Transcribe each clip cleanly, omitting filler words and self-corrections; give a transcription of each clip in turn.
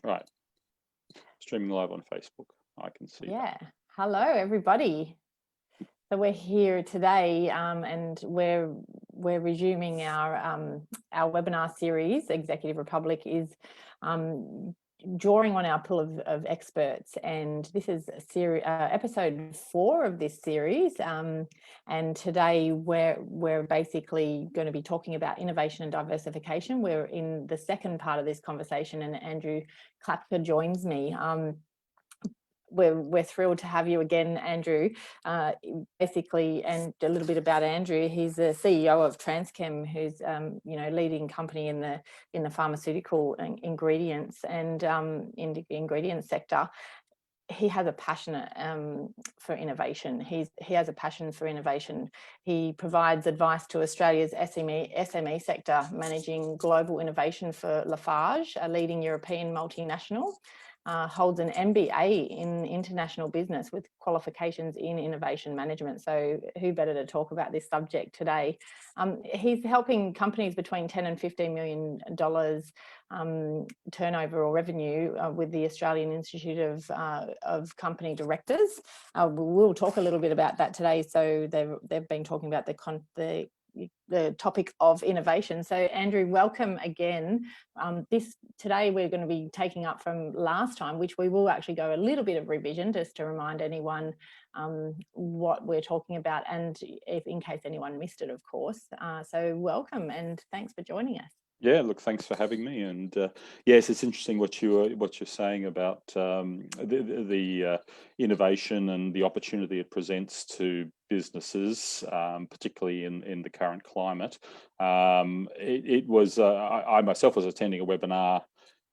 Right. Streaming live on Facebook. I can see that. Hello, everybody. So we're here today, and we're resuming our webinar series. Executive Republic is drawing on our pool of experts, and this is episode 4 of this series. And today we're basically going to be talking about innovation and diversification. We're in the second part of this conversation, and Andrew Klapka joins me. We're thrilled to have you again, Andrew. Basically, and a little bit about Andrew. He's the CEO of Transchem, who's leading company in the pharmaceutical ingredients and in the ingredient sector. He has a passion for innovation. He has a passion for innovation. He provides advice to Australia's SME sector, managing global innovation for Lafarge, a leading European multinational. Holds an MBA in international business with qualifications in innovation management. So who better to talk about this subject today? He's helping companies between $10 and $15 million turnover or revenue with the Australian Institute of Company Directors. We'll talk a little bit about that today. So they've been talking about the topic of innovation. So Andrew, welcome again. Today we're going to be taking up from last time, which we will actually go a little bit of revision just to remind anyone what we're talking about, and if in case anyone missed it, of course. So welcome and thanks for joining us. Yeah, look, thanks for having me. And yes, it's interesting what you're saying about the innovation and the opportunity it presents to businesses, particularly in the current climate. I myself was attending a webinar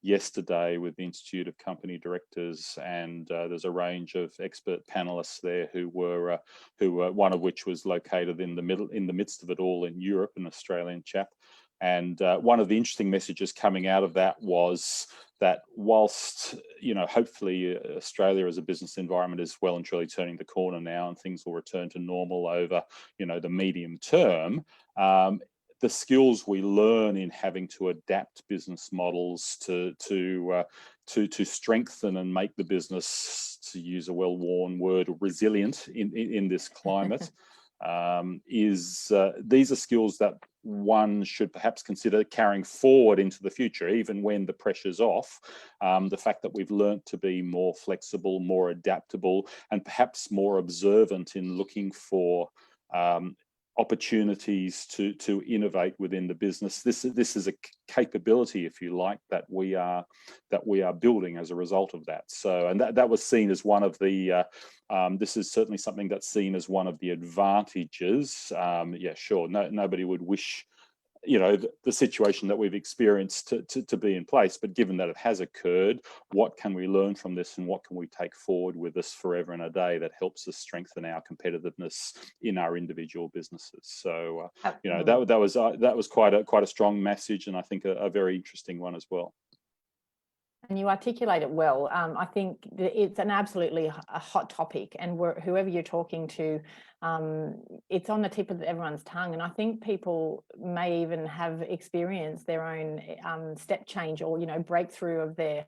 yesterday with the Institute of Company Directors, and there's a range of expert panelists there who were one of which was located in the midst of it all in Europe, an Australian chap. And one of the interesting messages coming out of that was that whilst, hopefully Australia as a business environment is well and truly turning the corner now and things will return to normal over, the medium term, the skills we learn in having to adapt business models to strengthen and make the business, to use a well-worn word, resilient in this climate, these are skills that one should perhaps consider carrying forward into the future, even when the pressure's off. The fact that we've learnt to be more flexible, more adaptable, and perhaps more observant in looking for opportunities to innovate within the business. This is a capability, if you like, that we are building as a result of that. So, and that was seen as one of the this is certainly something that's seen as one of the advantages. Yeah, sure, nobody would wish the situation that we've experienced to be in place, but given that it has occurred, what can we learn from this, and what can we take forward with us forever and a day that helps us strengthen our competitiveness in our individual businesses? So that was quite a strong message, and I think a very interesting one as well. And you articulate it well. I think it's an absolutely a hot topic, and whoever you're talking to, it's on the tip of everyone's tongue. And I think people may even have experienced their own step change or breakthrough of their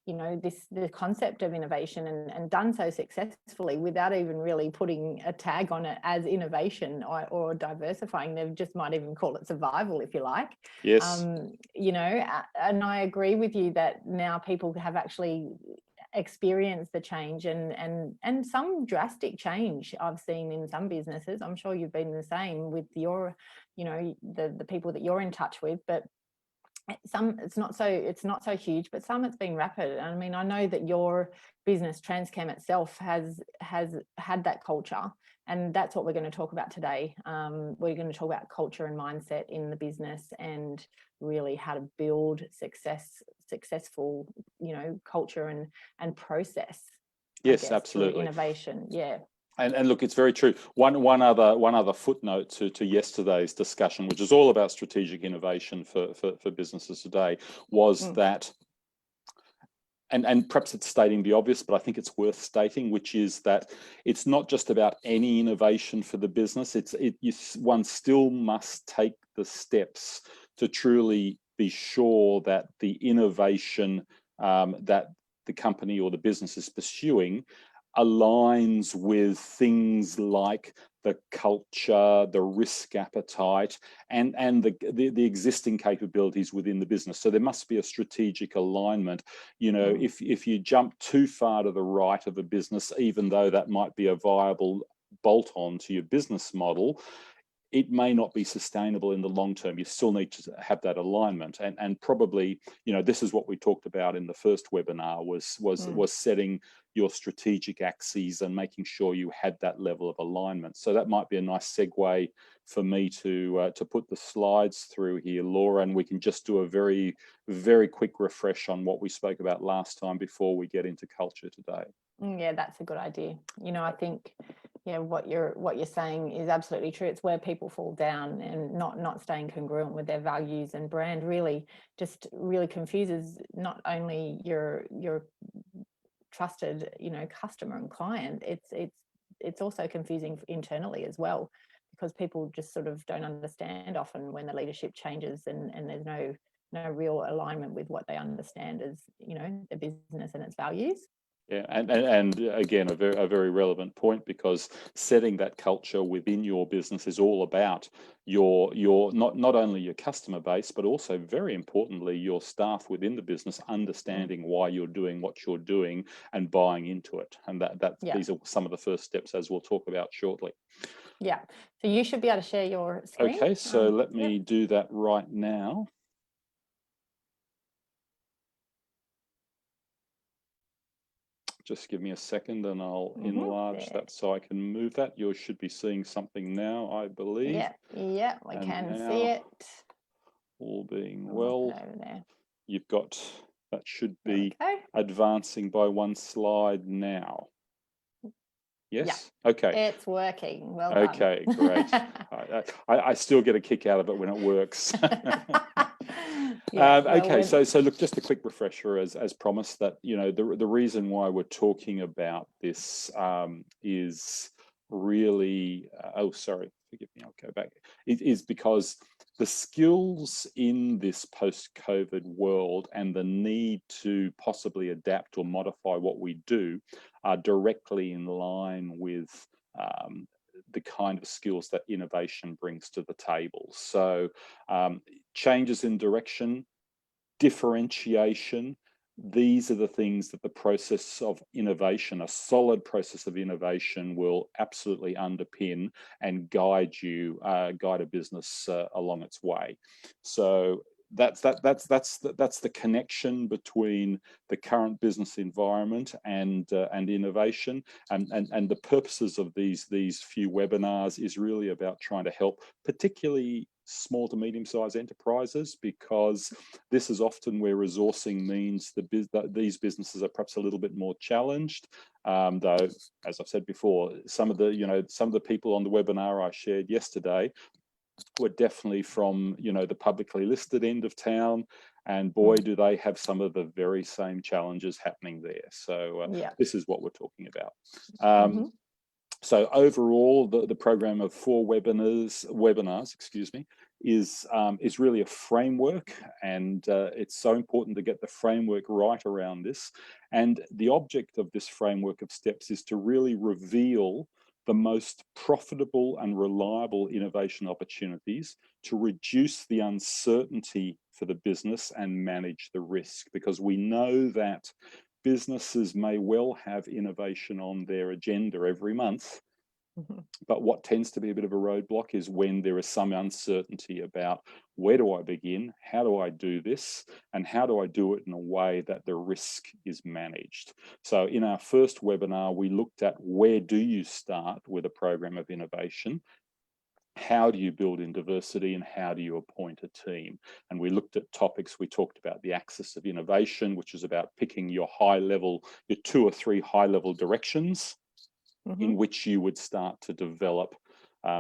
the concept of innovation and done so successfully without even really putting a tag on it as innovation or diversifying. They just might even call it survival, if you like. Yes. And I agree with you that now people have actually experienced the change and some drastic change I've seen in some businesses. I'm sure you've been the same with your, the people that you're in touch with, but some it's not so huge, but some it's been rapid. I mean, I know that your business Transchem itself has had that culture, and that's what we're going to talk about today. We're going to talk about culture and mindset in the business, and really how to build successful culture and process. Yes, absolutely. Innovation, yeah. And look, it's very true. One other footnote to yesterday's discussion, which is all about strategic innovation for businesses today, was that, and perhaps it's stating the obvious, but I think it's worth stating, which is that it's not just about any innovation for the business. One still must take the steps to truly be sure that the innovation that the company or the business is pursuing aligns with things like the culture, the risk appetite, and the existing capabilities within the business. So there must be a strategic alignment. You know, if you jump too far to the right of a business, even though that might be a viable bolt-on to your business model, it may not be sustainable in the long term. You still need to have that alignment, and probably, you know, this is what we talked about in the first webinar, was setting your strategic axes and making sure you had that level of alignment. So that might be a nice segue for me to put the slides through here, Laura, and we can just do a very, very quick refresh on what we spoke about last time before we get into culture today. Yeah, that's a good idea. You know, I think, yeah, what you're saying is absolutely true. It's where people fall down, and not staying congruent with their values and brand really confuses not only your trusted, you know, customer and client. It's also confusing internally as well, because people just sort of don't understand often when the leadership changes and there's no real alignment with what they understand as, you know, the business and its values. Yeah, and again, a very relevant point, because setting that culture within your business is all about your not only your customer base, but also, very importantly, your staff within the business understanding why you're doing what you're doing and buying into it. And these are some of the first steps, as we'll talk about shortly. Yeah. So you should be able to share your screen. Okay, so let me do that right now. Just give me a second and I'll enlarge that so I can move that. You should be seeing something now, I believe. Yeah, we can see it. All being well, you've got, that should be advancing by one slide now. Yes? Yeah, okay. It's working. Well done. Okay, great. I still get a kick out of it when it works. Okay, so look, just a quick refresher, as promised, that, you know, the reason why we're talking about this is really, oh, sorry, forgive me, I'll go back. It is because the skills in this post-COVID world and the need to possibly adapt or modify what we do are directly in line with the kind of skills that innovation brings to the table. So changes in direction, differentiation, these are the things that the process of innovation, a solid process of innovation, will absolutely underpin and guide a business along its way. So that's the connection between the current business environment and innovation, and the purposes of these few webinars is really about trying to help particularly small to medium-sized enterprises, because this is often where resourcing means these businesses are perhaps a little bit more challenged. Though, as I've said before, some of the people on the webinar I shared yesterday were definitely from, you know, the publicly listed end of town, and boy, do they have some of the very same challenges happening there. So this is what we're talking about. So overall, the program of 4 webinars, excuse me, is really a framework, and it's so important to get the framework right around this. And the object of this framework of steps is to really reveal the most profitable and reliable innovation opportunities, to reduce the uncertainty for the business and manage the risk, because we know that businesses may well have innovation on their agenda every month, but what tends to be a bit of a roadblock is when there is some uncertainty about, where do I begin, how do I do this, and how do I do it in a way that the risk is managed. So in our first webinar, we looked at, where do you start with a program of innovation? How do you build in diversity, and how do you appoint a team? And we looked at topics. We talked about the axis of innovation, which is about picking your 2 or 3 high-level directions in which you would start to develop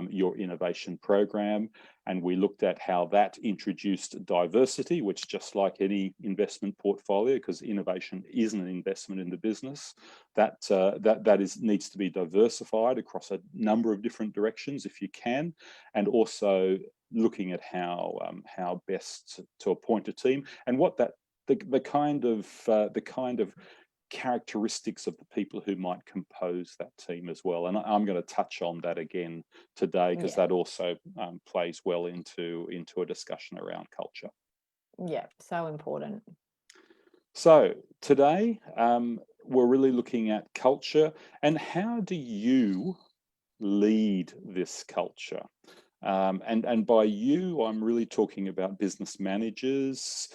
your innovation program. And we looked at how that introduced diversity, which, just like any investment portfolio, because innovation is an investment in the business, that needs to be diversified across a number of different directions if you can, and also looking at how best to appoint a team, and what that the kind of characteristics of the people who might compose that team as well. And I'm going to touch on that again today, because Yeah. that also plays well into a discussion around culture. Yeah, so important. So today we're really looking at culture and how do you lead this culture? And by you, I'm really talking about business managers.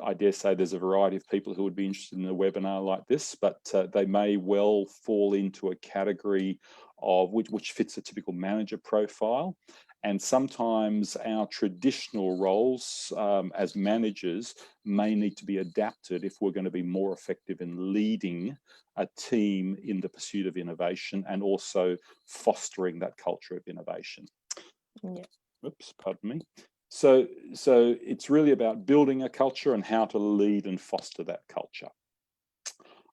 I dare say there's a variety of people who would be interested in a webinar like this, but they may well fall into a category of which fits a typical manager profile. And sometimes our traditional roles as managers may need to be adapted if we're going to be more effective in leading a team in the pursuit of innovation and also fostering that culture of innovation. Yeah. Oops, pardon me. So it's really about building a culture and how to lead and foster that culture.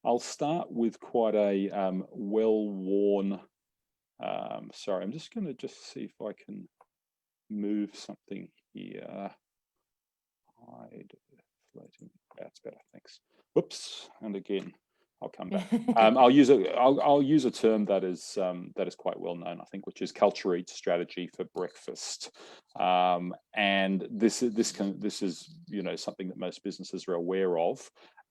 I'll start with quite a well-worn, sorry, I'm just going to see if I can move something here. Hide, floating, that's better, thanks. Whoops, and again, I'll come back. I'll use a term that is quite well known, I think, which is culture eats strategy for breakfast. And this is something that most businesses are aware of.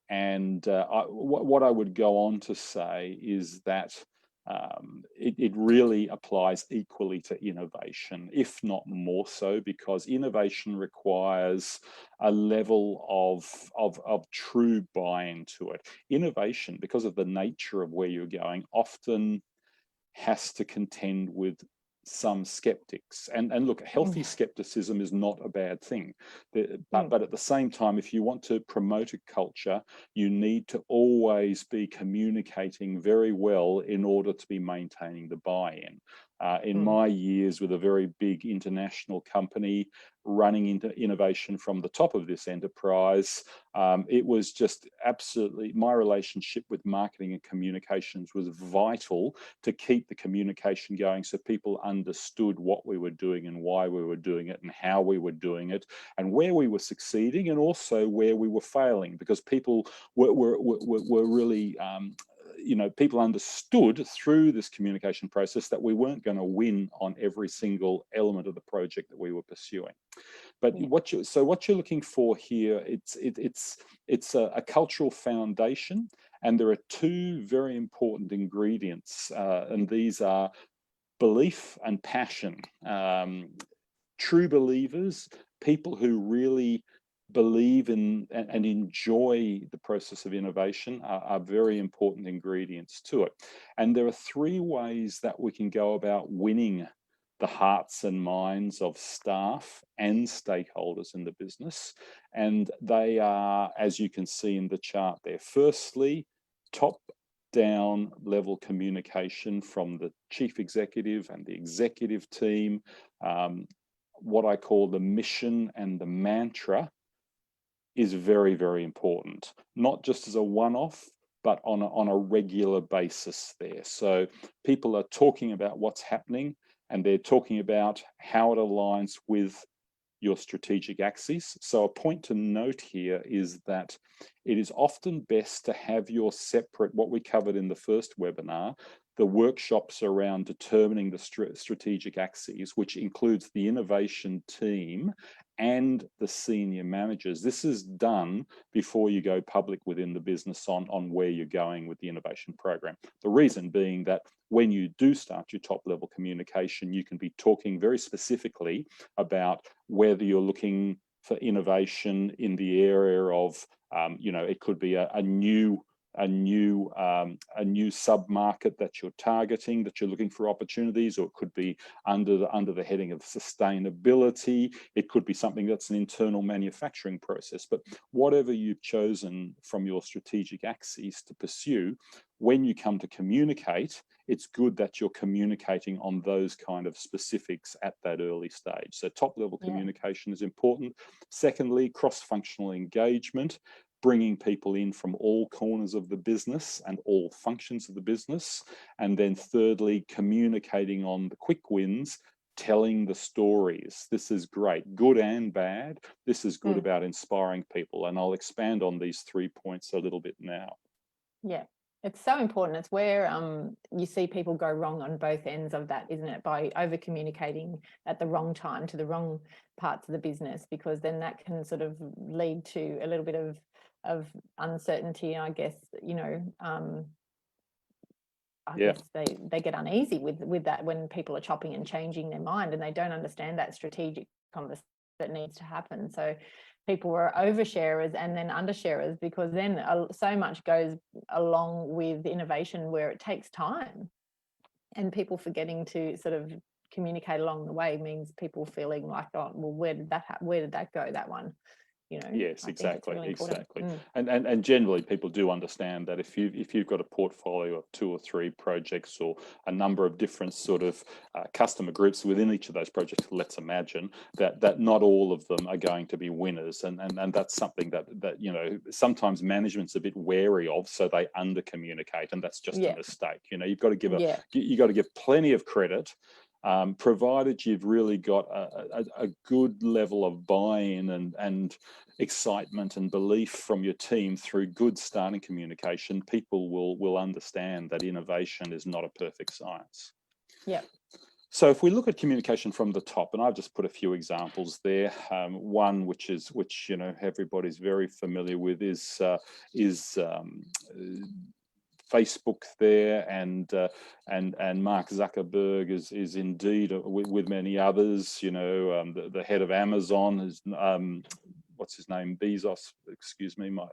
And what I would go on to say is that it really applies equally to innovation, if not more so, because innovation requires a level of true buy-in to it. Innovation, because of the nature of where you're going, often has to contend with some skeptics. And look, healthy skepticism is not a bad thing. But at the same time, if you want to promote a culture, you need to always be communicating very well in order to be maintaining the buy-in. In my years with a very big international company running into innovation from the top of this enterprise, it was just absolutely, my relationship with marketing and communications was vital to keep the communication going so people understood what we were doing and why we were doing it and how we were doing it and where we were succeeding and also where we were failing, because people were really people understood through this communication process that we weren't going to win on every single element of the project that we were pursuing. But what you're looking for here, it's a cultural foundation, and there are two very important ingredients, and these are belief and passion. True believers, people who really believe in and enjoy the process of innovation are very important ingredients to it. And there are three ways that we can go about winning the hearts and minds of staff and stakeholders in the business. And they are, as you can see in the chart there, firstly, top-down level communication from the chief executive and the executive team. What I call the mission and the mantra is very, very important, not just as a one-off, but on a regular basis there. So people are talking about what's happening and they're talking about how it aligns with your strategic axis. So a point to note here is that it is often best to have your separate, what we covered in the first webinar, the workshops around determining the strategic axes, which includes the innovation team and the senior managers. This is done before you go public within the business on where you're going with the innovation program. The reason being that when you do start your top level communication, you can be talking very specifically about whether you're looking for innovation in the area of, it could be a new sub-market that you're targeting, that you're looking for opportunities, or it could be under the heading of sustainability. It could be something that's an internal manufacturing process. But whatever you've chosen from your strategic axes to pursue, when you come to communicate, it's good that you're communicating on those kind of specifics at that early stage. So top level communication is important. Secondly, cross-functional engagement, bringing people in from all corners of the business and all functions of the business. And then thirdly, communicating on the quick wins telling the stories. This is great, good and bad. This is good about inspiring people. And I'll expand on these 3 points a little bit now. Yeah, it's so important. It's where you see people go wrong on both ends of that, isn't it? By over communicating at the wrong time to the wrong parts of the business, because then that can sort of lead to a little bit of uncertainty, I guess. I guess they get uneasy with that when people are chopping and changing their mind, and they don't understand that strategic conversation that needs to happen. So people were oversharers and then undersharers, because then so much goes along with innovation where it takes time, and people forgetting to sort of communicate along the way means people feeling like, oh, well, where did that go, that one? Yes, I think it's exactly, really exactly. important. And generally people do understand that if you've got a portfolio of 2 or 3 projects, or a number of different sort of customer groups within each of those projects, let's imagine that not all of them are going to be winners, and that's something that sometimes management's a bit wary of, so they under communicate, and that's just a mistake. You've got to give plenty of credit, provided you've really got a good level of buy-in and excitement and belief from your team through good starting communication. People will understand that innovation is not a perfect science. Yeah. So if we look at communication from the top, and I've just put a few examples there. One which everybody's very familiar with is Facebook there, and Mark Zuckerberg is indeed, with many others. The head of Amazon is what's his name, Bezos, excuse me, my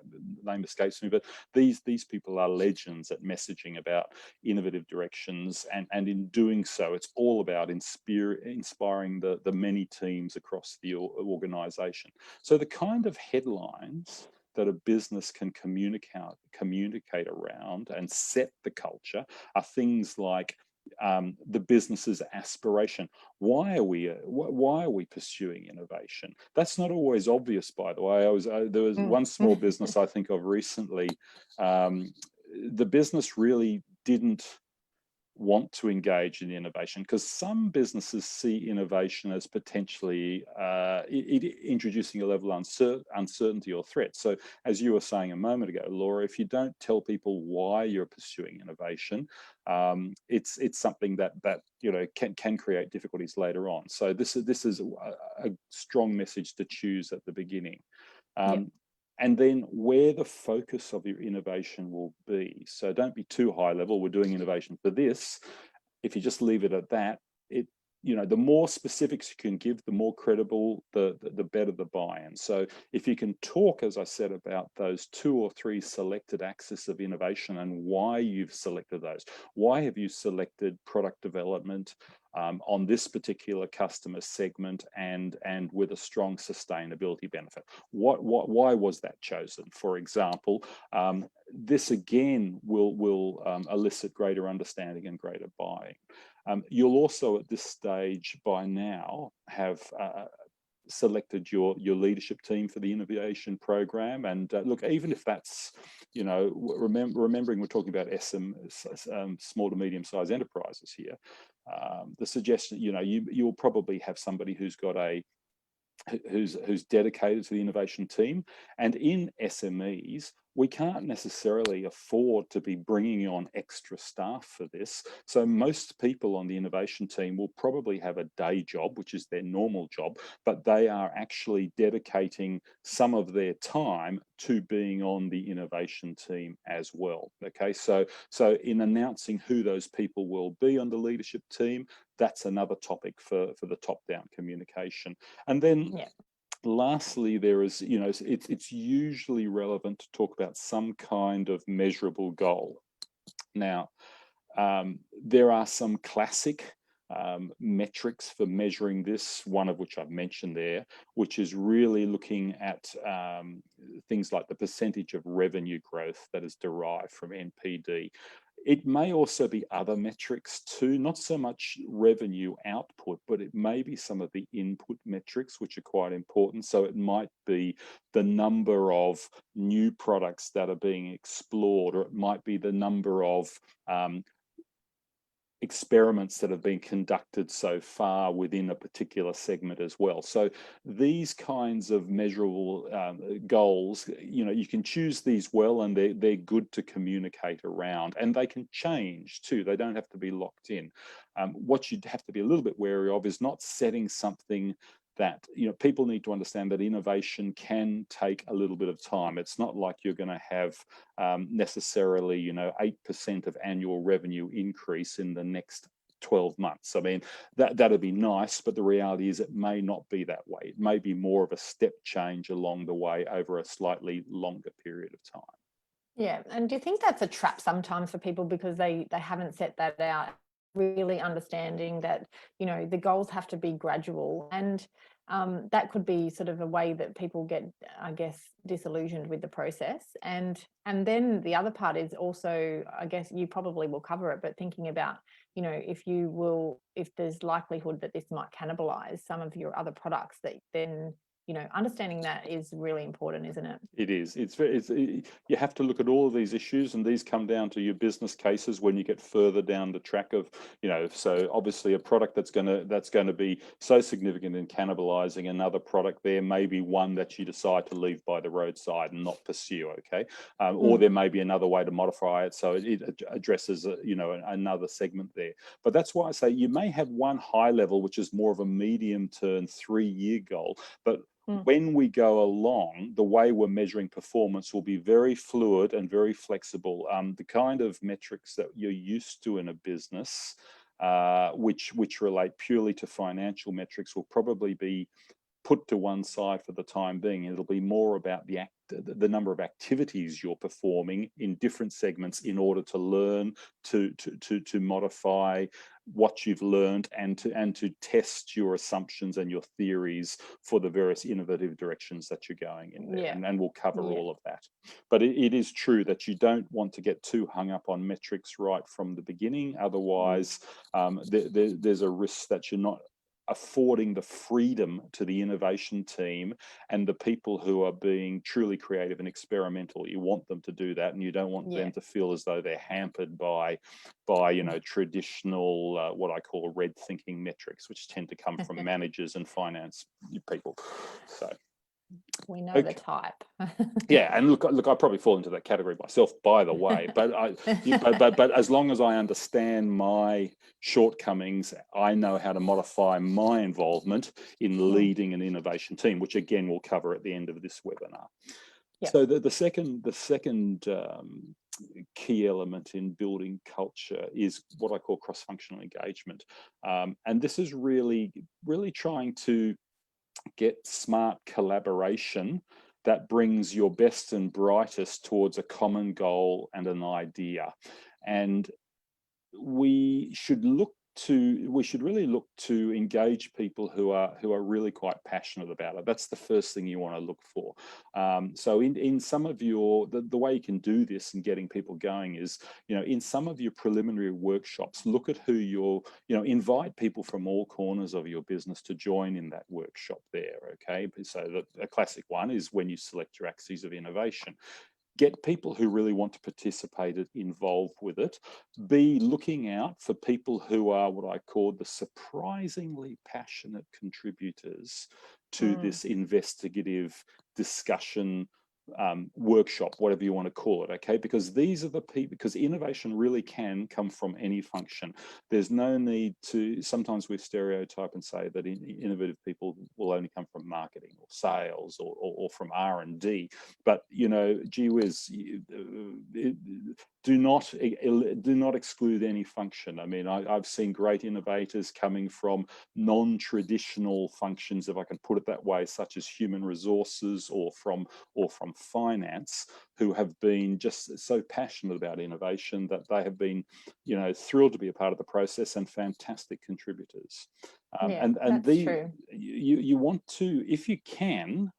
name escapes me, but these people are legends at messaging about innovative directions, and in doing so, it's all about inspiring the many teams across the organization. So the kind of headlines that a business can communicate around and set the culture are things like the business's aspiration. Why are we pursuing innovation? That's not always obvious, by the way. There was one small business I think of recently. The business really didn't want to engage in innovation, because some businesses see innovation as potentially introducing a level of uncertainty or threat. So as you were saying a moment ago, Laura, if you don't tell people why you're pursuing innovation, it's something that can create difficulties later on. So this is a strong message to choose at the beginning. And then where the focus of your innovation will be. So don't be too high level. We're doing innovation for this. If you just leave it at that, the more specifics you can give, the more credible, the better the buy-in. So if you can talk, as I said, about those 2 or 3 selected axes of innovation and why you've selected those. Why have you selected product development on this particular customer segment and with a strong sustainability benefit? Why was that chosen? For example, this again will elicit greater understanding and greater buying. You'll also at this stage by now have selected your leadership team for the innovation program, and look, even if that's remembering we're talking about small to medium-sized enterprises here, the suggestion you'll probably have somebody who's dedicated to the innovation team. And in SMEs, we can't necessarily afford to be bringing on extra staff for this. So most people on the innovation team will probably have a day job, which is their normal job, but they are actually dedicating some of their time to being on the innovation team as well. Okay, so in announcing who those people will be on the leadership team, that's another topic for the top-down communication. And then lastly, there is, it's usually relevant to talk about some kind of measurable goal. Now, there are some classic metrics for measuring this, one of which I've mentioned there, which is really looking at things like the percentage of revenue growth that is derived from NPD. It may also be other metrics too, not so much revenue output, but it may be some of the input metrics, which are quite important. So it might be the number of new products that are being explored, or it might be the number of experiments that have been conducted so far within a particular segment as well. So these kinds of measurable goals, you can choose these well, and they're good to communicate around, and they can change too. They don't have to be locked in. What you'd have to be a little bit wary of is not setting something that, people need to understand that innovation can take a little bit of time. It's not like you're going to have necessarily, 8% of annual revenue increase in the next 12 months. I mean, that'd be nice, but the reality is it may not be that way. It may be more of a step change along the way over a slightly longer period of time. Yeah, and do you think that's a trap sometimes for people because they haven't set that out, really understanding that, the goals have to be gradual, and that could be sort of a way that people get, I guess, disillusioned with the process. And then the other part is also, I guess you probably will cover it, but thinking about, if there's likelihood that this might cannibalize some of your other products, that then, understanding that is really important, isn't it? It is. You have to look at all of these issues, and these come down to your business cases when you get further down the track of, so obviously a product that's going to be so significant in cannibalizing another product, there may be one that you decide to leave by the roadside and not pursue. Okay, or there may be another way to modify it so it addresses another segment there. But that's why I say you may have one high level, which is more of a medium term 3-year goal, but when we go along, the way we're measuring performance will be very fluid and very flexible. The kind of metrics that you're used to in a business, which relate purely to financial metrics, will probably be put to one side for the time being. It'll be more about the number of activities you're performing in different segments in order to learn, to modify what you've learned, and to test your assumptions and your theories for the various innovative directions that you're going in there. And we'll cover all of that. But it is true that you don't want to get too hung up on metrics right from the beginning. Otherwise, there's a risk that you're not affording the freedom to the innovation team and the people who are being truly creative and experimental. You want them to do that, and you don't want them to feel as though they're hampered by traditional what I call red thinking metrics, which tend to come from managers and finance people. So we know the type. Yeah, and look, I probably fall into that category myself, by the way. But but as long as I understand my shortcomings, I know how to modify my involvement in leading an innovation team, which again we'll cover at the end of this webinar. So the second key element in building culture is what I call cross-functional engagement, and this is really trying to get smart collaboration that brings your best and brightest towards a common goal and an idea. And we should really look to engage people who are really quite passionate about it. That's the first thing you want to look for. So in some of the way you can do this and getting people going is, in some of your preliminary workshops, look at who invite people from all corners of your business to join in that workshop there. Okay, so a classic one is when you select your axes of innovation. Get people who really want to participate involved with it. Be looking out for people who are what I call the surprisingly passionate contributors to this investigative discussion workshop, whatever you want to call it, okay? Because these are the people, because innovation really can come from any function. There's no need to, sometimes we stereotype and say that innovative people will only come from marketing or sales or from R&D, but, gee whiz, do not exclude any function. I mean, I've seen great innovators coming from non-traditional functions, if I can put it that way, such as human resources or from finance, who have been just so passionate about innovation that they have been, thrilled to be a part of the process and fantastic contributers. And that's true. You want to, if you can,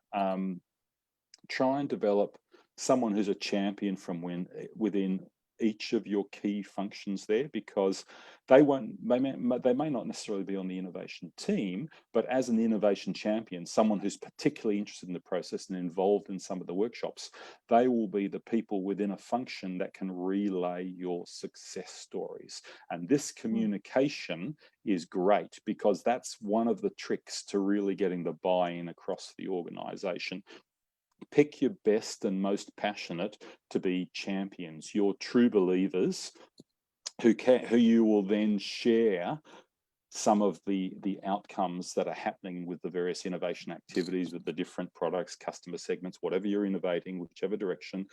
try and develop someone who's a champion from within each of your key functions there, because they may not necessarily be on the innovation team, but as an innovation champion, someone who's particularly interested in the process and involved in some of the workshops, they will be the people within a function that can relay your success stories. And this communication is great, because that's one of the tricks to really getting the buy-in across the organization. Pick your best and most passionate to be champions, your true believers, who you will then share some of the outcomes that are happening with the various innovation activities, with the different products, customer segments, whatever you're innovating, whichever direction.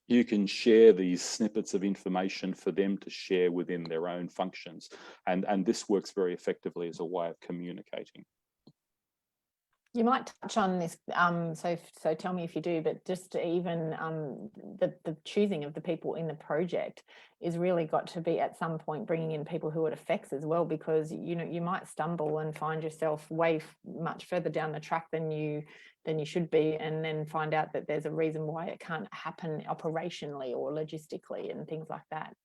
You can share these snippets of information for them to share within their own functions. And this works very effectively as a way of communicating. You might touch on this, so tell me if you do, but just even the choosing of the people in the project is really got to be at some point bringing in people who it affects as well, because you might stumble and find yourself way much further down the track than you should be, and then find out that there's a reason why it can't happen operationally or logistically and things like that.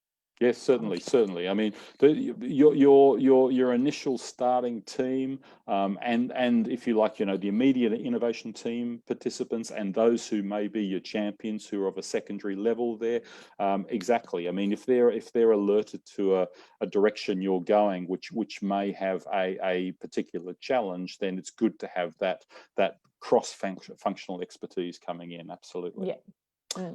Yes, certainly. I mean, your initial starting team, and if you like, the immediate innovation team participants, and those who may be your champions who are of a secondary level there. Exactly. I mean, if they're alerted to a direction you're going, which may have a particular challenge, then it's good to have that cross-functional expertise coming in. Absolutely. Yeah.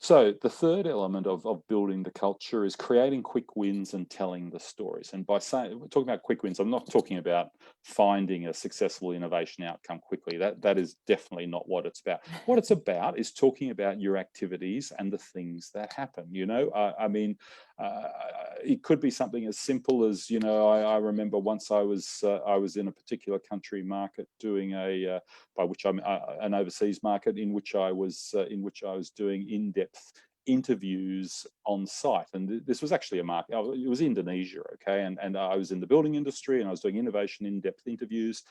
So the third element of building the culture is creating quick wins and telling the stories. And by saying, we're talking about quick wins, I'm not talking about finding a successful innovation outcome quickly. That is definitely not what it's about. What it's about is talking about your activities and the things that happen. I mean, it could be something as simple as, I remember once I was in a particular country market doing by which I'm an overseas market in which I was doing in-depth interviews on site. And this was actually a market, it was Indonesia, okay? And I was in the building industry, and I was doing innovation in-depth interviews.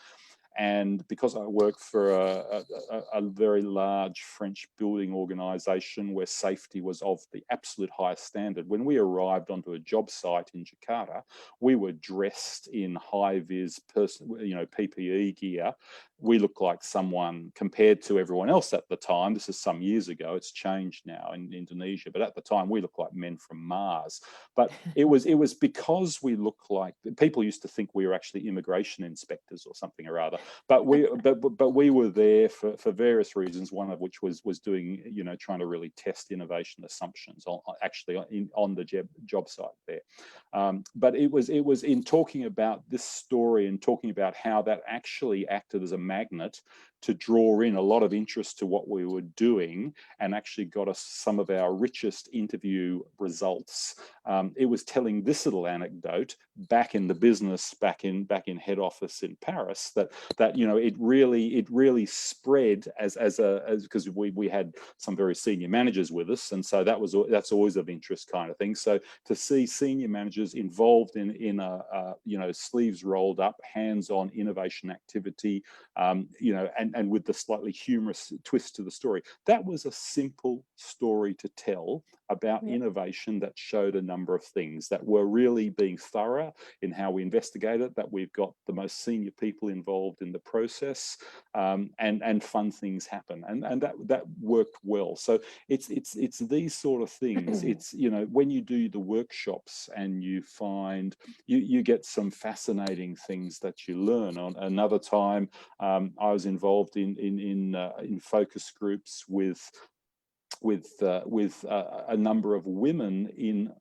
And because I work for a very large French building organization where safety was of the absolute highest standard, when we arrived onto a job site in Jakarta, we were dressed in high-vis PPE gear. We looked like someone, compared to everyone else at the time, this is some years ago, it's changed now in Indonesia, but at the time we looked like men from Mars. But it was because we looked like, people used to think we were actually immigration inspectors or something or other. But we were there for various reasons, one of which was doing, trying to really test innovation assumptions on the job site there. But it was in talking about this story and talking about how that actually acted as a magnet to draw in a lot of interest to what we were doing, and actually got us some of our richest interview results. It was telling this little anecdote back in the business, back in head office in Paris, that it really spread as because we had some very senior managers with us, and so that's always of interest kind of thing. So to see senior managers involved in a sleeves rolled up, hands-on innovation activity, and with the slightly humorous twist to the story, that was a simple story to tell about innovation that showed a number of things, that were really being thorough in how we investigate it, that we've got the most senior people involved in the process, and fun things happen, and that worked well. So it's these sort of things. It's when you do the workshops and you find you get some fascinating things that you learn. On another time, I was involved in focus groups with a number of women in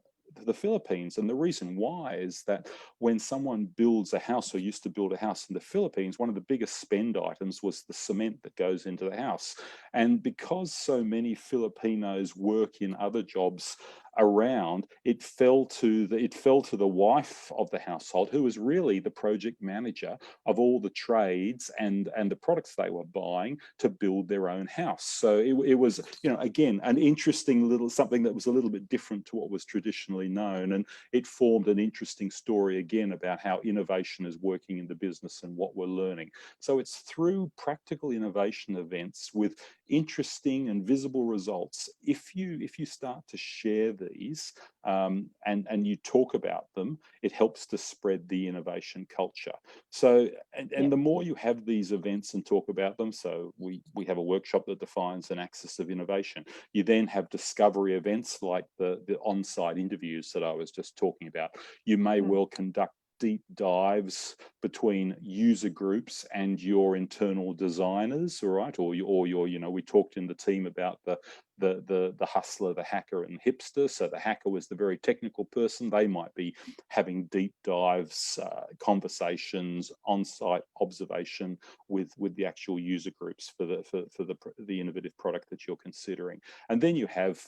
the Philippines. And the reason why is that when someone builds a house or used to build a house in the Philippines, one of the biggest spend items was the cement that goes into the house. And because so many Filipinos work in other jobs around, it fell to the wife of the household, who was really the project manager of all the trades and the products they were buying to build their own house. So it was, again, an interesting little something that was a little bit different to what was traditionally known, and it formed an interesting story again about how innovation is working in the business and what we're learning. So it's through practical innovation events with interesting and visible results. If you start to share these and you talk about them, it helps to spread the innovation culture. So, and the more you have these events and talk about them, so we have a workshop that defines an axis of innovation. You then have discovery events like the on-site interviews that I was just talking about. You may well conduct deep dives between user groups and your internal designers, all right, or your we talked in the team about the hustler, the hacker, and hipster. So the hacker was the very technical person. They might be having deep dives, conversations, on-site observation with the actual user groups for the innovative product that you're considering. And then you have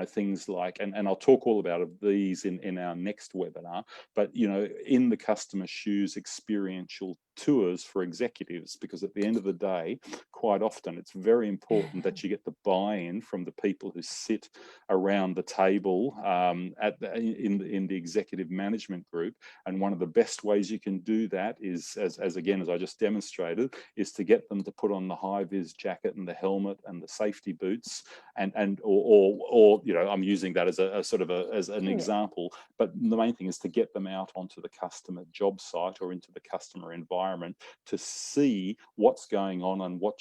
things like, and I'll talk all about these in our next webinar, but in the customer shoes, experiential tours for executives, because at the end of the day, quite often it's very important that you get the buy-in from the people who sit around the table in the executive management group. And one of the best ways you can do that is, as I just demonstrated, is to get them to put on the high-vis jacket and the helmet and the safety boots, or I'm using that as as an example, but the main thing is to get them out onto the customer job site or into the customer environment to see what's going on and what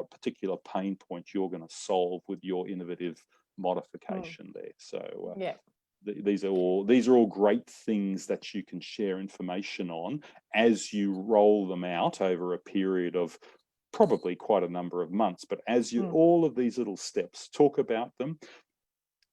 particular pain point you're going to solve with your innovative modification there. So these are all great things that you can share information on as you roll them out over a period of probably quite a number of months. But as you all of these little steps, talk about them,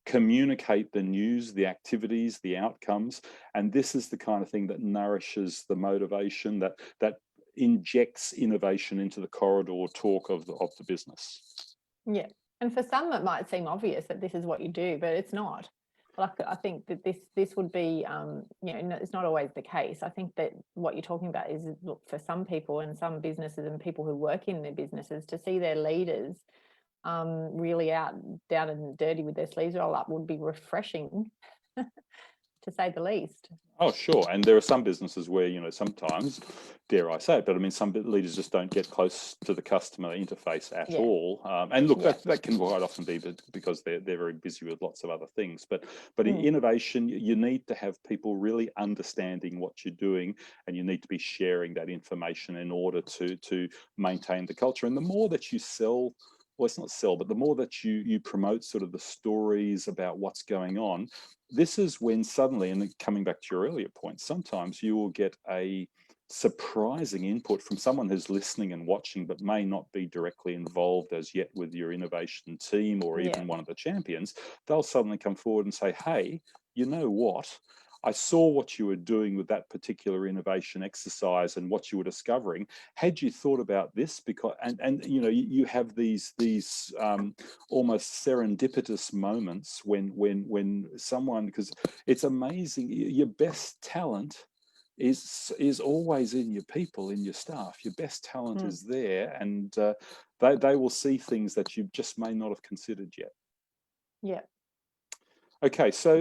communicate the news, the activities, the outcomes, and this is the kind of thing that nourishes the motivation, that injects innovation into the corridor talk of the business. Yeah, and for some it might seem obvious that this is what you do, but it's not. Like, I think that this would be, it's not always the case. I think that what you're talking about is, look, for some people and some businesses and people who work in their businesses, to see their leaders really out down and dirty with their sleeves rolled up would be refreshing, to say the least. Oh, sure. And there are some businesses where, sometimes, dare I say it, but I mean, some leaders just don't get close to the customer interface at all. And look, that can quite often be because they're very busy with lots of other things. But in innovation, you need to have people really understanding what you're doing, and you need to be sharing that information in order to maintain the culture. And the more that you sell, well, it's not sell, but the more that you promote sort of the stories about what's going on, this is when suddenly, and coming back to your earlier point, sometimes you will get a surprising input from someone who's listening and watching, but may not be directly involved as yet with your innovation team or even one of the champions. They'll suddenly come forward and say, hey, you know what? I saw what you were doing with that particular innovation exercise and what you were discovering. Had you thought about this? Because you have these almost serendipitous moments when someone, because it's amazing, your best talent is always in your people, in your staff. Your best talent is there, and they will see things that you just may not have considered yet. Yeah. Okay, so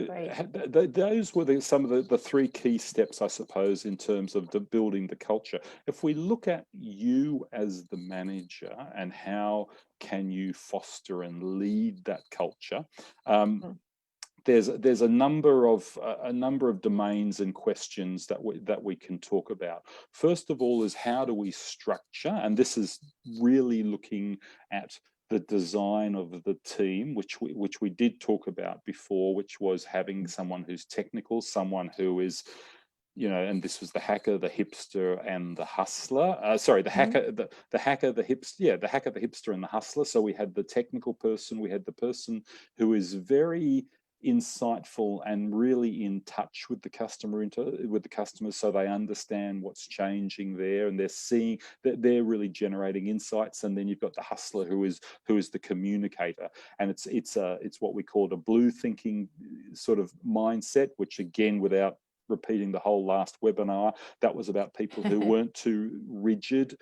those were some of the three key steps, I suppose, in terms of building the culture. If we look at you as the manager and how can you foster and lead that culture, there's a number of domains and questions that we can talk about. First of all is, how do we structure? And this is really looking at the design of the team, which we did talk about before, which was having someone who's technical, someone who is, and this was the hacker, the hipster, and the hustler. The hacker, the hacker, the hipster, the hacker, the hipster, and the hustler. So we had the technical person, we had the person who is very insightful and really in touch with the customers, so they understand what's changing there, and they're seeing that they're really generating insights. And then you've got the hustler who is the communicator, and it's what we called a blue thinking sort of mindset, which, again, without repeating the whole last webinar, that was about people who weren't too rigid.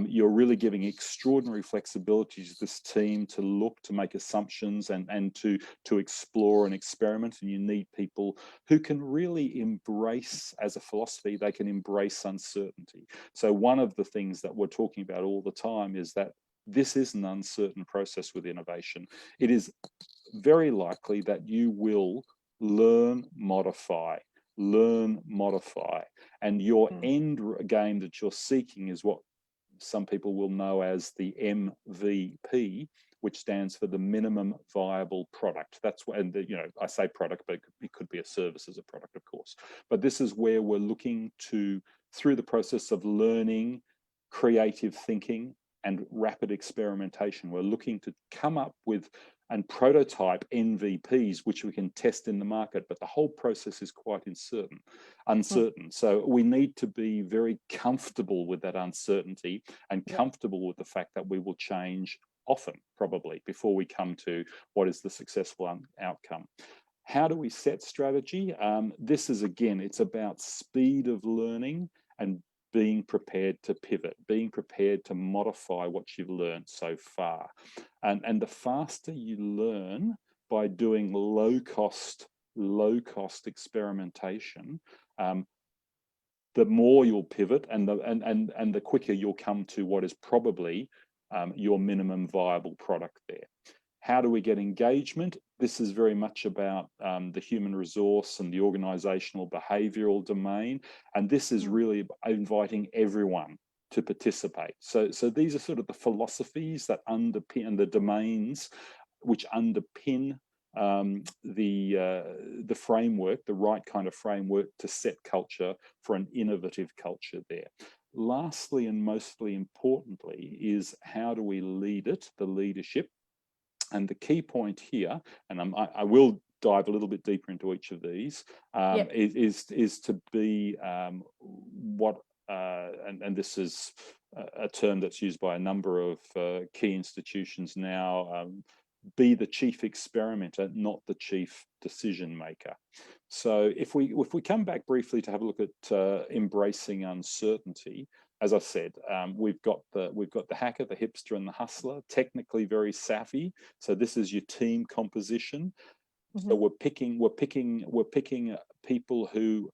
You're really giving extraordinary flexibility to this team to look, to make assumptions, and to explore and experiment. And you need people who can really embrace, as a philosophy, they can embrace uncertainty. So one of the things that we're talking about all the time is that this is an uncertain process with innovation. It is very likely that you will learn, modify, learn, modify. And your end game that you're seeking is what some people will know as the MVP, which stands for the minimum viable product. That's what, and you know, I say product, but it could be a service as a product, of course. But this is where we're looking to, through the process of learning, creative thinking, and rapid experimentation, we're looking to come up with and prototype MVPs, which we can test in the market, but the whole process is quite uncertain. So we need to be very comfortable with that uncertainty and comfortable with the fact that we will change often, probably, before we come to what is the successful outcome. How do we set strategy? This is, again, it's about speed of learning and being prepared to pivot, being prepared to modify what you've learned so far. And the faster you learn by doing low cost experimentation, the more you'll pivot, and the quicker you'll come to what is probably your minimum viable product there. How do we get engagement? This is very much about the human resource and the organizational behavioral domain. And this is really inviting everyone to participate. So these are sort of the philosophies that underpin the domains which underpin the framework, the right kind of framework to set culture for an innovative culture there. Lastly, and mostly importantly, is how do we lead it, the leadership? And the key point here, and I will dive a little bit deeper into each of these, is to be and this is a term that's used by a number of key institutions now, be the chief experimenter, not the chief decision maker. So if we come back briefly to have a look at embracing uncertainty, as I said, we've got the hacker, the hipster, and the hustler, technically very savvy. So this is your team composition. So we're picking people who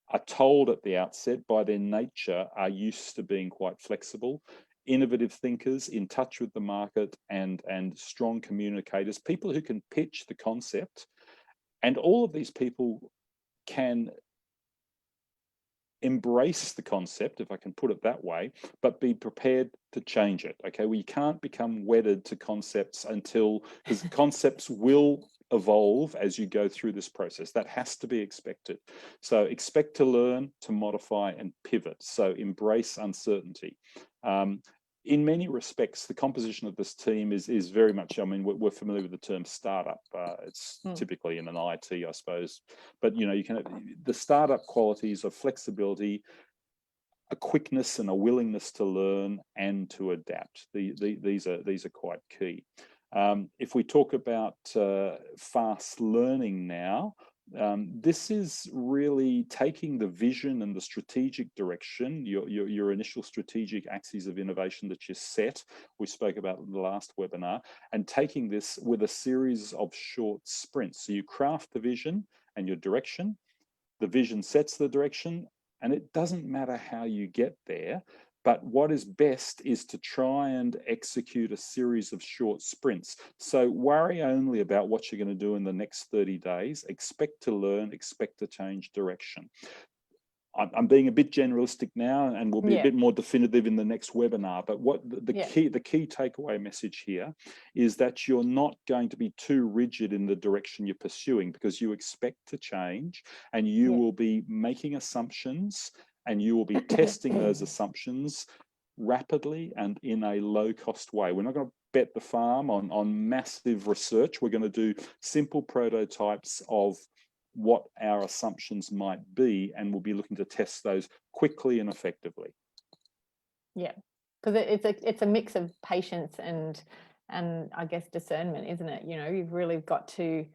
are told at the outset by their nature are used to being quite flexible, innovative thinkers, in touch with the market, and strong communicators, people who can pitch the concept. And all of these people can embrace the concept, if I can put it that way, but be prepared to change it. Okay, we can't become wedded to concepts because concepts will evolve as you go through this process. That has to be expected. So expect to learn, to modify, and pivot. So embrace uncertainty. In many respects, the composition of this team is very much, I mean, we're familiar with the term startup. It's typically in an IT, I suppose. But, you know, the startup qualities of flexibility, a quickness and a willingness to learn and to adapt. These are quite key. If we talk about fast learning now, this is really taking the vision and the strategic direction, your initial strategic axes of innovation that you set, we spoke about in the last webinar, and taking this with a series of short sprints. So you craft the vision and your direction, the vision sets the direction, and it doesn't matter how you get there, but what is best is to try and execute a series of short sprints. So worry only about what you're going to do in the next 30 days. Expect to learn, expect to change direction. I'm being a bit generalistic now, and we'll be a bit more definitive in the next webinar. But what the key takeaway message here is that you're not going to be too rigid in the direction you're pursuing, because you expect to change, and you will be making assumptions, and you will be testing those assumptions rapidly and in a low-cost way. We're not going to bet the farm on massive research. We're going to do simple prototypes of what our assumptions might be, and we'll be looking to test those quickly and effectively. Yeah, because it's a mix of patience and I guess discernment, isn't it? You know, you've really got to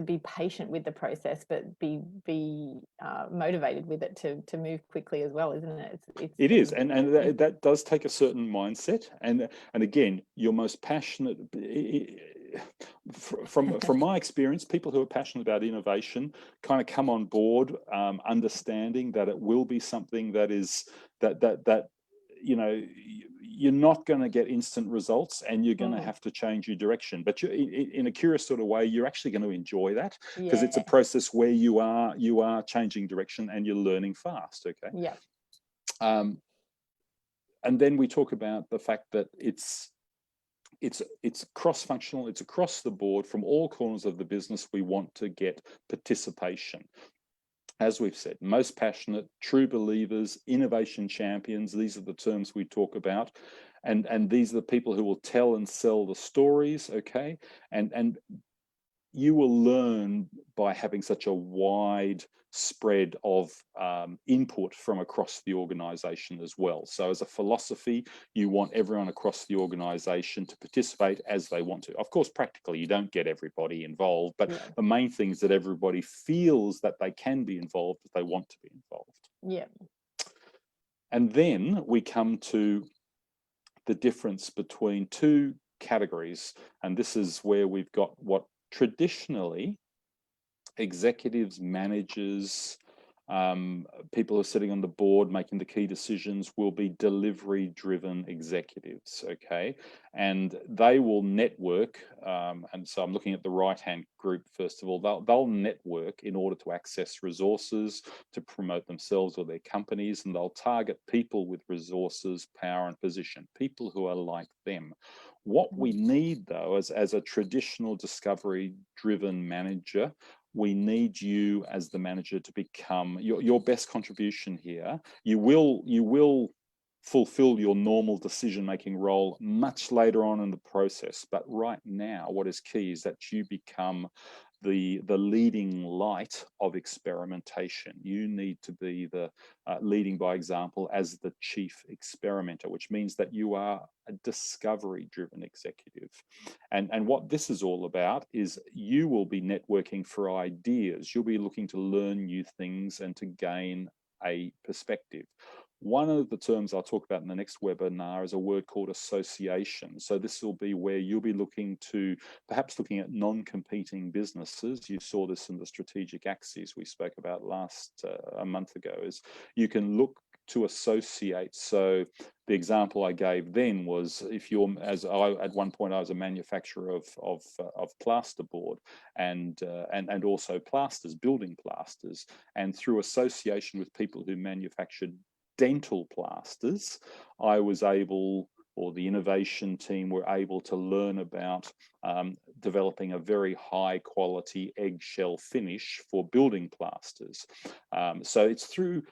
be patient with the process, but be motivated with it to move quickly as well, isn't it? It is, and that does take a certain mindset, and again, your most passionate. From my experience, people who are passionate about innovation kind of come on board, understanding that it will be something that is that you know you're not going to get instant results, and you're going to Mm. have to change your direction. But in a curious sort of way, you're actually going to enjoy that, because it's a Yeah. process where you are changing direction and you're learning fast. Okay. Yeah. And then we talk about the fact that it's cross-functional, it's across the board from all corners of the business. We want to get participation. As we've said, most passionate, true believers, innovation champions, these are the terms we talk about. And these are the people who will tell and sell the stories, okay? And you will learn by having such a wide spread of input from across the organization as well. So as a philosophy, you want everyone across the organization to participate as they want to. Of course, practically, you don't get everybody involved, but the main thing is that everybody feels that they can be involved if they want to be involved. Yeah. And then we come to the difference between two categories. And this is where we've got what traditionally executives, managers, people who are sitting on the board making the key decisions will be delivery-driven executives, okay? And they will network, and so I'm looking at the right-hand group first of all. They'll network in order to access resources, to promote themselves or their companies, and they'll target people with resources, power, and position, people who are like them. What we need, though, as a traditional discovery-driven manager, we need you as the manager to become your best contribution here. You will fulfill your normal decision-making role much later on in the process. But right now, what is key is that you become the leading light of experimentation. You need to be the leading by example as the chief experimenter, which means that you are a discovery-driven executive. And what this is all about is you will be networking for ideas. You'll be looking to learn new things and to gain a perspective. One of the terms I'll talk about in the next webinar is a word called association. So this will be where you'll be looking at non-competing businesses. You saw this in the strategic axis we spoke about a month ago, is you can look to associate. So the example I gave then was, if you're, at one point I was a manufacturer of plasterboard and also plasters, building plasters, and through association with people who manufactured dental plasters, I was able, or the innovation team were able to learn about developing a very high quality eggshell finish for building plasters. So it's through,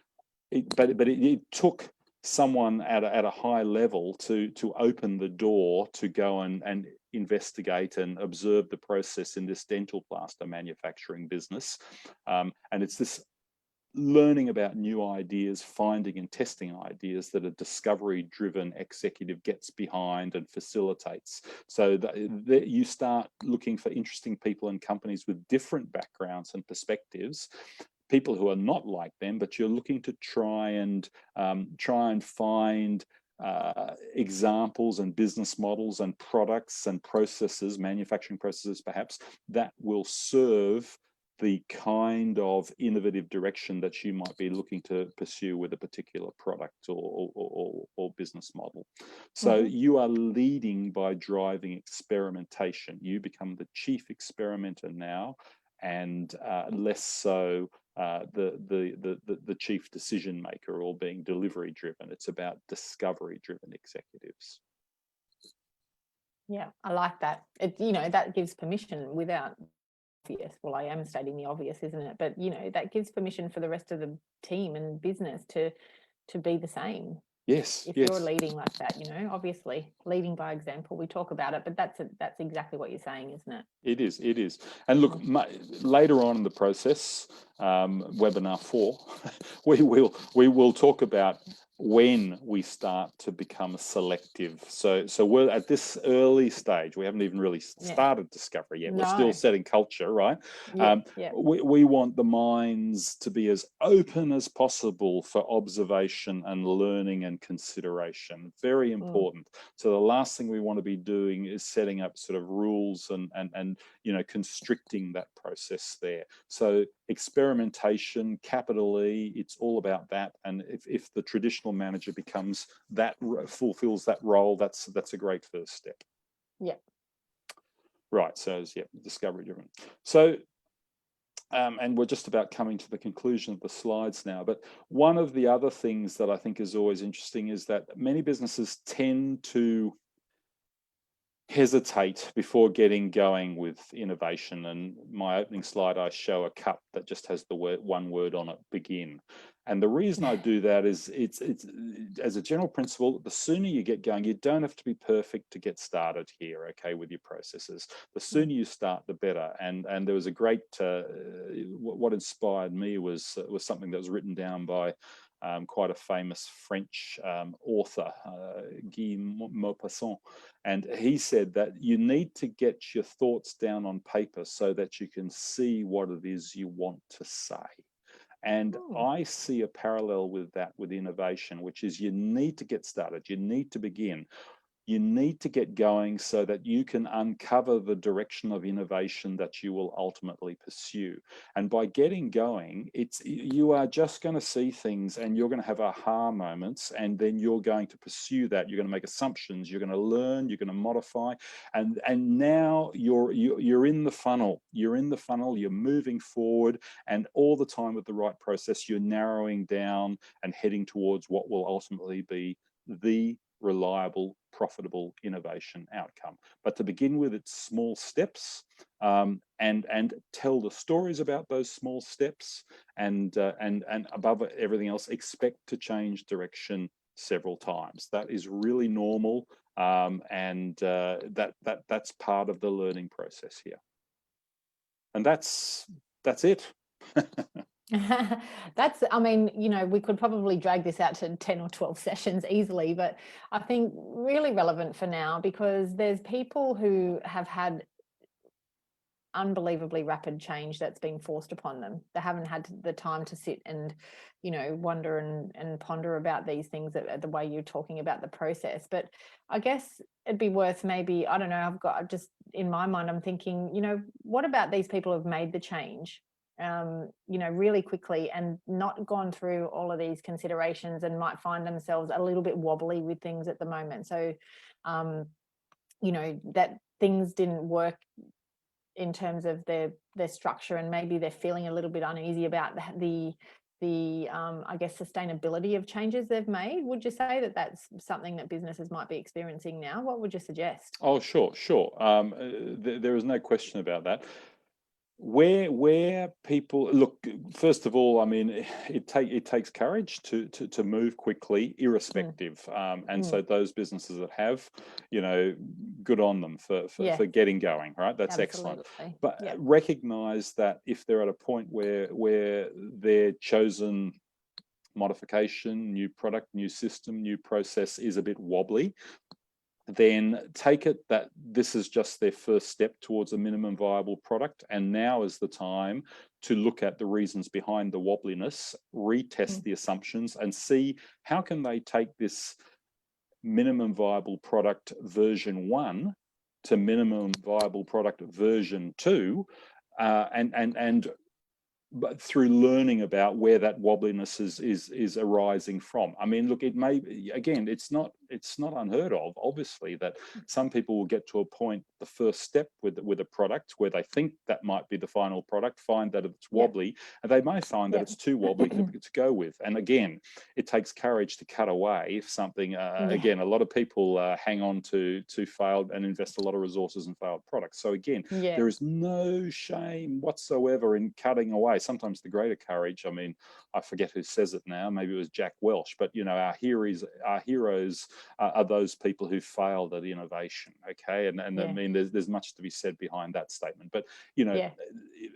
but it took someone at a high level to open the door to go and investigate and observe the process in this dental plaster manufacturing business. And it's this learning about new ideas, finding and testing ideas that a discovery-driven executive gets behind and facilitates. So that you start looking for interesting people and companies with different backgrounds and perspectives, people who are not like them, but you're looking to try and find examples and business models and products and processes, manufacturing processes perhaps, that will serve the kind of innovative direction that you might be looking to pursue with a particular product or business model. So you are leading by driving experimentation. You become the chief experimenter now, and less so the chief decision maker or being delivery driven. It's about discovery driven executives. Yeah, I like that. That gives permission without obvious. Well, I am stating the obvious, isn't it? But that gives permission for the rest of the team and business to be the same. Yes. If you're leading like that, obviously leading by example. We talk about it, but that's exactly what you're saying, isn't it? It is. And look, later on in the process, webinar 4, we will talk about when we start to become selective. So we're at this early stage. We haven't even really started discovery yet. We're still setting culture, right? We want the minds to be as open as possible for observation and learning and consideration. Very important. So the last thing we want to be doing is setting up sort of rules and constricting that process there. So experimentation, capital E, it's all about that. And if the traditional operational manager becomes that, fulfills that role, that's a great first step. Yeah. Right. So yeah, discovery driven. So and we're just about coming to the conclusion of the slides now. But one of the other things that I think is always interesting is that many businesses tend to hesitate before getting going with innovation. And my opening slide, I show a cup that just has the one word on it, begin. And the reason I do that is it's as a general principle, the sooner you get going, you don't have to be perfect to get started here, okay, with your processes. The sooner you start, the better. And there was a great, what inspired me was something that was written down by quite a famous French author, Guy Maupassant. And he said that you need to get your thoughts down on paper so that you can see what it is you want to say. And I see a parallel with that with innovation, which is you need to get started, you need to begin. You need to get going so that you can uncover the direction of innovation that you will ultimately pursue. And by getting going, you are just going to see things and you're going to have aha moments, and then you're going to pursue that. You're going to make assumptions, you're going to learn, you're going to modify, and now you're in the funnel. You're in the funnel, you're moving forward, and all the time with the right process, you're narrowing down and heading towards what will ultimately be the reliable, profitable innovation outcome. But to begin with, it's small steps, and tell the stories about those small steps, and above everything else, expect to change direction several times. That is really normal, and that's part of the learning process here. And that's it. That's, I mean, you know, we could probably drag this out to 10 or 12 sessions easily, but I think really relevant for now, because there's people who have had unbelievably rapid change that's been forced upon them. They haven't had the time to sit and, you know, wonder and ponder about these things the way you're talking about the process. But I guess it'd be worth maybe, I don't know, I've got just in my mind, I'm thinking, you know, what about these people who've made the change, you know, really quickly and not gone through all of these considerations and might find themselves a little bit wobbly with things at the moment. So, you know, that things didn't work in terms of their structure, and maybe they're feeling a little bit uneasy about the I guess sustainability of changes they've made. Would you say that that's something that businesses might be experiencing now? What would you suggest? Oh, sure. There is no question about that. Where people look, first of all, I mean, it takes courage to move quickly, irrespective. And so those businesses that have, you know, good on them for getting going, right? That's excellent. But recognize that if they're at a point where their chosen modification, new product, new system, new process is a bit wobbly, then take it that this is just their first step towards a minimum viable product. And now is the time to look at the reasons behind the wobbliness, retest the assumptions, and see how can they take this minimum viable product version 1 to minimum viable product version 2, but through learning about where that wobbliness is arising from. I mean, look, it may be, again, it's not unheard of, obviously, that some people will get to a point, the first step with a product where they think that might be the final product, find that it's wobbly, and they may find that it's too wobbly to go with. And again, it takes courage to cut away if something, again, a lot of people hang on to failed and invest a lot of resources in failed products. So again, there is no shame whatsoever in cutting away. Sometimes the greater courage, I mean, I forget who says it now, maybe it was Jack Welch, but you know, our heroes are those people who failed at innovation, okay? And I mean, there's much to be said behind that statement. But you know,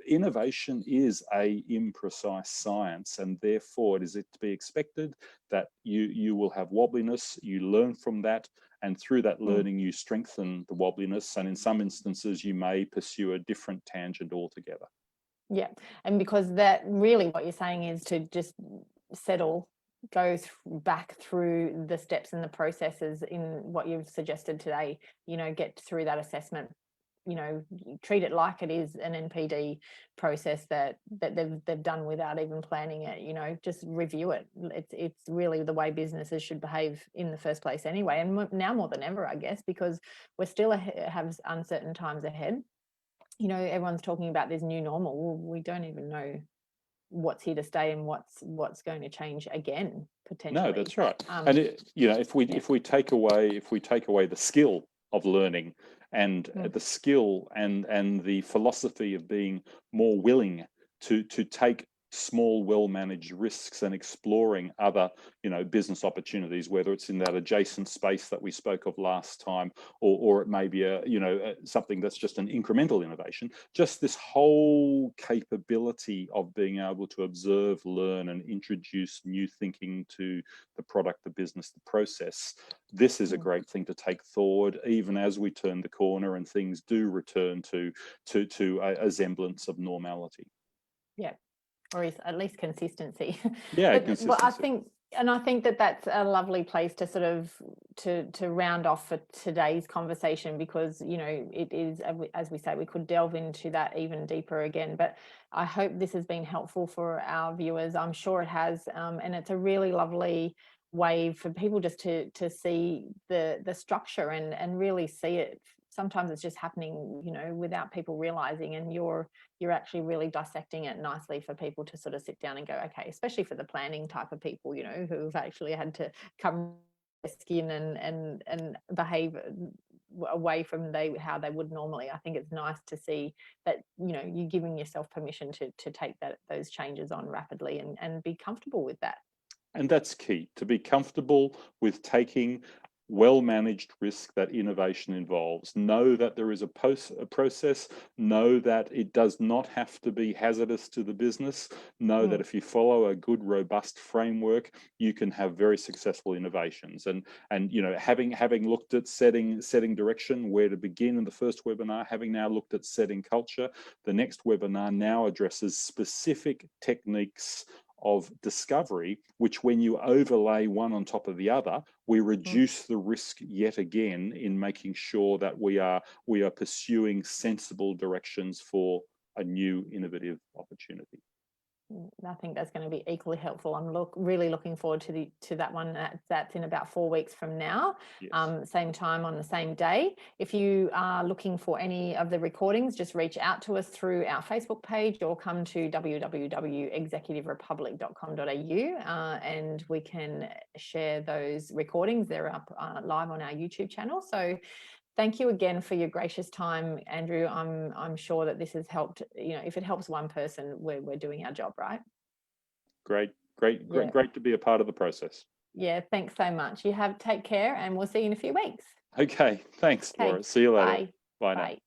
innovation is a imprecise science, and therefore it is to be expected that you will have wobbliness. You learn from that, and through that learning you strengthen the wobbliness, and in some instances you may pursue a different tangent altogether. Yeah, and because that really what you're saying is to just settle, go back through the steps and the processes in what you've suggested today, you know, get through that assessment you know, treat it like it is an NPD process that they've done without even planning it. You know, just review it. It's really the way businesses should behave in the first place anyway, and now more than ever, I guess, because we're still have uncertain times ahead. You know, everyone's talking about this new normal. Well, we don't even know what's here to stay and what's going to change again potentially. No, that's right. And you know, if we take away the skill of learning and the skill and the philosophy of being more willing to take small, well-managed risks and exploring other, you know, business opportunities, whether it's in that adjacent space that we spoke of last time, or it may be something that's just an incremental innovation. Just this whole capability of being able to observe, learn, and introduce new thinking to the product, the business, the process. This is a great thing to take forward, even as we turn the corner and things do return to a semblance of normality. Yeah. Or at least consistency. Yeah, consistency. Well, I think that that's a lovely place to sort of to round off for today's conversation, because, you know, it is, as we say, we could delve into that even deeper again. But I hope this has been helpful for our viewers. I'm sure it has, and it's a really lovely way for people just to see the structure and really see it. Sometimes it's just happening, you know, without people realizing, and you're actually really dissecting it nicely for people to sort of sit down and go, okay, especially for the planning type of people, you know, who've actually had to come their skin and behave away from how they would normally. I think it's nice to see that, you know, you're giving yourself permission to take those changes on rapidly and be comfortable with that. And that's key, to be comfortable with taking well-managed risk that innovation involves. Know that there is a process, know that it does not have to be hazardous to the business, know that if you follow a good, robust framework, you can have very successful innovations. And you know, having looked at setting direction, where to begin in the first webinar, having now looked at setting culture, the next webinar now addresses specific techniques of discovery, which when you overlay one on top of the other, we reduce the risk yet again in making sure that we are pursuing sensible directions for a new innovative opportunity. I think that's going to be equally helpful. I'm really looking forward to that one. That's in about 4 weeks from now. Yes. Same time on the same day. If you are looking for any of the recordings, just reach out to us through our Facebook page or come to www.executiverepublic.com.au and we can share those recordings. They're up live on our YouTube channel. So thank you again for your gracious time, Andrew. I'm sure that this has helped. You know, if it helps one person, we're doing our job, right? Great to be a part of the process. Yeah, thanks so much. Take care, and we'll see you in a few weeks. Okay, thanks, Laura. See you later. Bye. Bye now. Bye.